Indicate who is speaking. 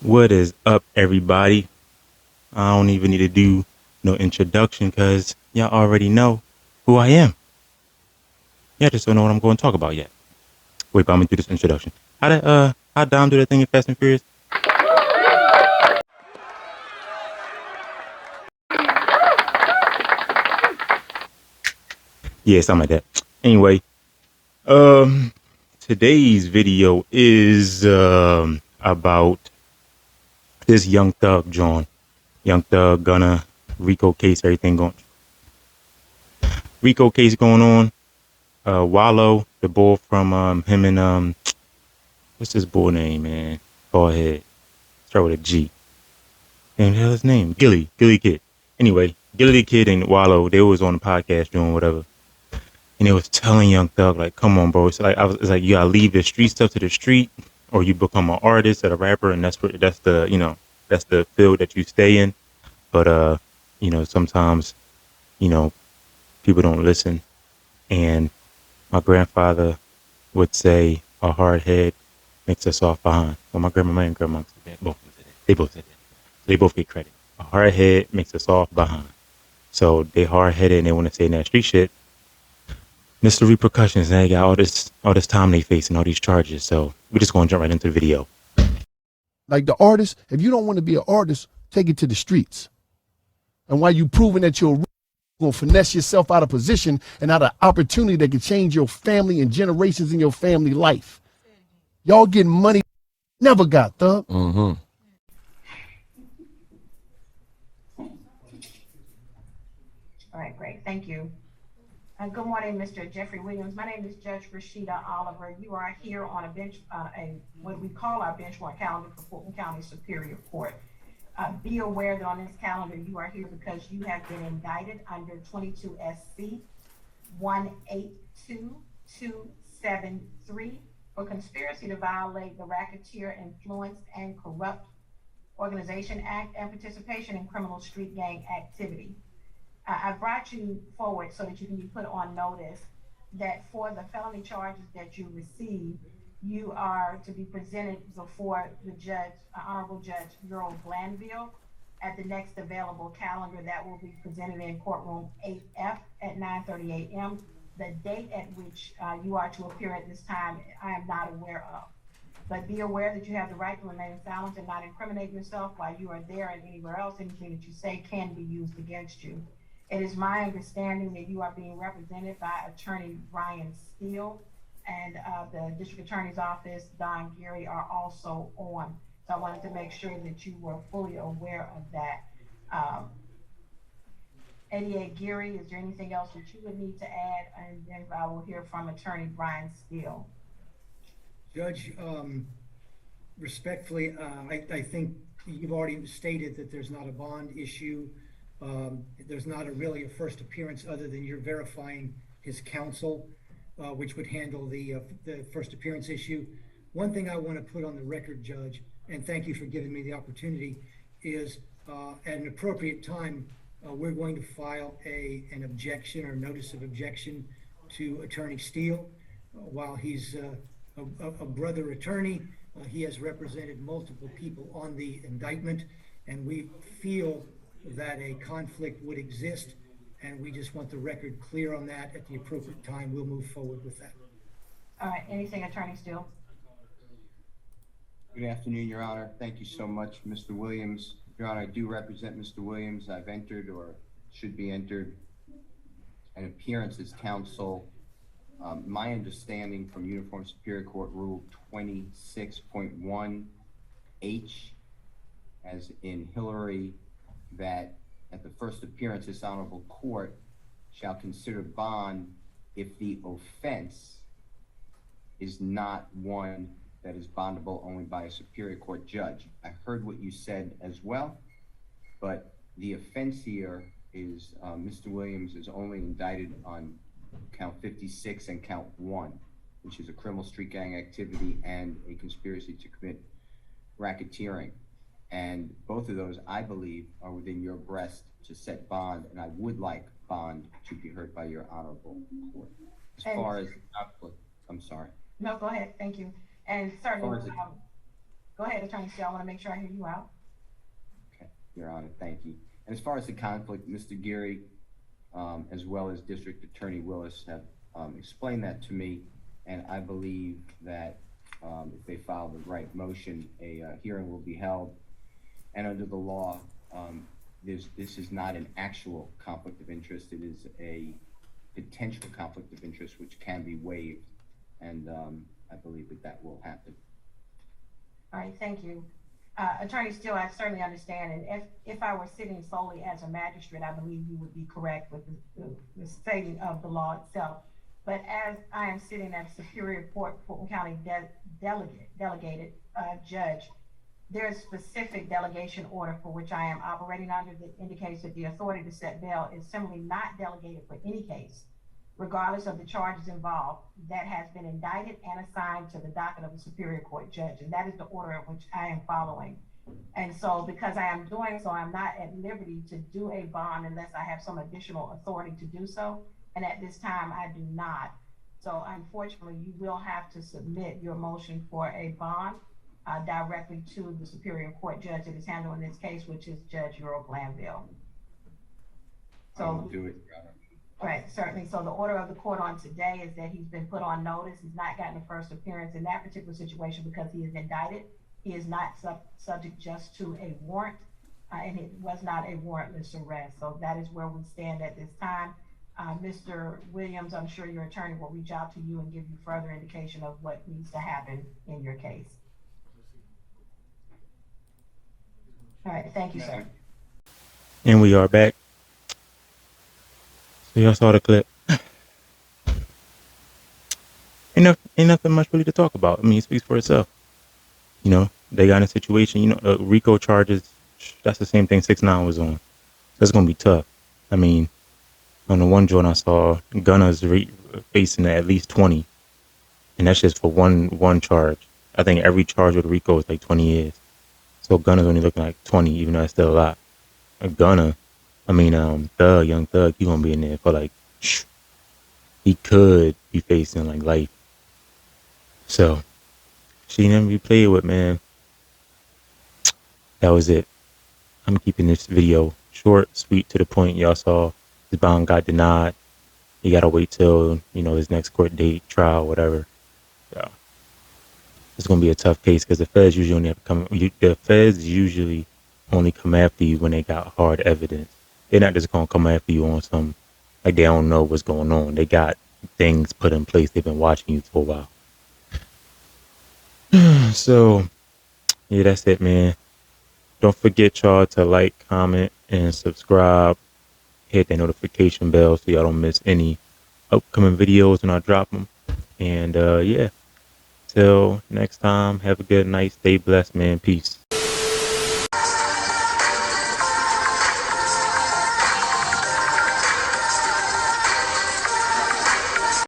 Speaker 1: What is up, everybody? I don't even need to do no introduction because y'all already know who I am. Yeah, just don't know what I'm going to talk about yet. Wait, but I'm gonna do this introduction. How Dom do that thing in Fast and Furious? Yeah, something like that. Anyway, um, today's video is about this Young Thug John. Young Thug gonna Rico case, everything going. Rico case going on. Wallow, the bull from him and what's this bull name, man? Bald head. Start with a G. Damn, the hell his name? Gilly Kid. Anyway, Gilly the Kid and Wallow, they was on the podcast doing whatever. And they was telling Young Thug, like, come on, bro. It's like you gotta leave the street stuff to the street, or you become an artist or a rapper, and that's the field that you stay in. But sometimes, you know, people don't listen. And my grandfather would say a hard head makes us off behind. Well, my grandma and grandma said that. Both said that. They both said that. They both get credit. A hard head makes us off behind. So they hard headed and they want to say that street shit. Mr. Repercussions, they got all this time they face and all these charges. So we just gonna jump right into the video.
Speaker 2: Like the artist, if you don't want to be an artist, take it to the streets. And while you proving that you're going to finesse yourself out of position and out of opportunity that can change your family and generations in your family life. Y'all getting money never got, Thug.
Speaker 3: All right, great. Thank you. Good morning, Mr. Jeffrey Williams. My name is Judge Rashida Oliver. You are here on a bench, what we call our bench warrant calendar for Fulton County Superior Court. Be aware that on this calendar, you are here because you have been indicted under 22 SC 182273 for conspiracy to violate the Racketeer Influenced and Corrupt Organization Act and participation in criminal street gang activity. I brought you forward so that you can be put on notice that for the felony charges that you receive, you are to be presented before the judge, Honorable Judge Earl Glanville, at the next available calendar that will be presented in courtroom 8F at 9:30 a.m. The date at which you are to appear at this time, I am not aware of. But be aware that you have the right to remain silent and not incriminate yourself while you are there and anywhere else. Anything that you say can be used against you. It is my understanding that you are being represented by Attorney Brian Steele, and the District Attorney's Office, Don Gary, are also on. So I wanted to make sure that you were fully aware of that. ADA Geary, is there anything else that you would need to add? And then I will hear from Attorney Brian Steele.
Speaker 4: Judge, respectfully, I think you've already stated that there's not a bond issue. There's not really a first appearance other than you're verifying his counsel, which would handle the first appearance issue. One thing I want to put on the record, Judge, and thank you for giving me the opportunity, is at an appropriate time, we're going to file an objection or notice of objection to Attorney Steele. While he's a brother attorney, he has represented multiple people on the indictment, and we feel that a conflict would exist, and we just want the record clear on that. At the appropriate time, we'll move forward with that.
Speaker 3: All right, anything, Attorney Steele?
Speaker 5: Good afternoon, Your Honor. Thank you so much, Mr. Williams. Your Honor, I do represent Mr. Williams. I've entered, or should be entered, an appearance as counsel. My understanding from Uniform Superior Court Rule 26.1H, as in Hillary, that at the first appearance, this honorable court shall consider bond if the offense is not one that is bondable only by a superior court judge. I heard what you said as well, but the offense here is Mr. Williams is only indicted on count 56 and count 1, which is a criminal street gang activity and a conspiracy to commit racketeering. And both of those, I believe, are within your breast to set bond, and I would like bond to be heard by your honorable court. As far as conflict, I'm sorry.
Speaker 3: No, go ahead. Thank you. And certainly, Go ahead, Attorney Steele. I want to make sure I hear you out.
Speaker 5: Okay, Your Honor, thank you. And as far as the conflict, Mr. Geary, as well as District Attorney Willis have explained that to me, and I believe that if they file the right motion, a hearing will be held. And under the law, this is not an actual conflict of interest. It is a potential conflict of interest which can be waived, and I believe that that will happen.
Speaker 3: All right, thank you. Attorney Steele, I certainly understand, and if I were sitting solely as a magistrate, I believe you would be correct with the stating of the law itself. But as I am sitting as Superior Court Fulton County delegated judge, there is specific delegation order for which I am operating under that indicates that the authority to set bail is simply not delegated for any case, regardless of the charges involved, that has been indicted and assigned to the docket of the Superior Court judge. And that is the order of which I am following. And so because I am doing so, I'm not at liberty to do a bond unless I have some additional authority to do so. And at this time, I do not. So unfortunately, you will have to submit your motion for a bond directly to the Superior Court judge that is handling this case, which is Judge Earl Glanville. So
Speaker 5: I will do it, Your Honor.
Speaker 3: Right, certainly. So the order of the court on today is that he's been put on notice. He's not gotten a first appearance in that particular situation because he is indicted. He is not subject just to a warrant, and it was not a warrantless arrest. So that is where we stand at this time. Mr. Williams, I'm sure your attorney will reach out to you and give you further indication of what needs to happen in your case. All right, thank you, sir.
Speaker 1: And we are back. So y'all saw the clip. Ain't nothing much really to talk about. I mean, it speaks for itself. You know, they got in a situation, you know, Rico charges, that's the same thing 6ix9ine was on. That's going to be tough. I mean, on the one joint I saw, Gunna's facing at least 20. And that's just for one charge. I think every charge with Rico is like 20 years. So Gunna's only looking like 20, even though that's still a lot. Young Thug, he gonna be in there for like, he could be facing like life. So, she never be played with, man. That was it. I'm keeping this video short, sweet, to the point. Y'all saw his bond got denied. You gotta wait till, you know, his next court date, trial, whatever. So, it's gonna be a tough case because the feds usually only have to come. The feds usually only come after you when they got hard evidence. They're not just gonna come after you on some like they don't know what's going on. They got things put in place. They've been watching you for a while. So yeah, that's it, man. Don't forget y'all to like, comment, and subscribe. Hit that notification bell so y'all don't miss any upcoming videos when I drop them. And yeah. Till next time, have a good night. Stay blessed, man. Peace.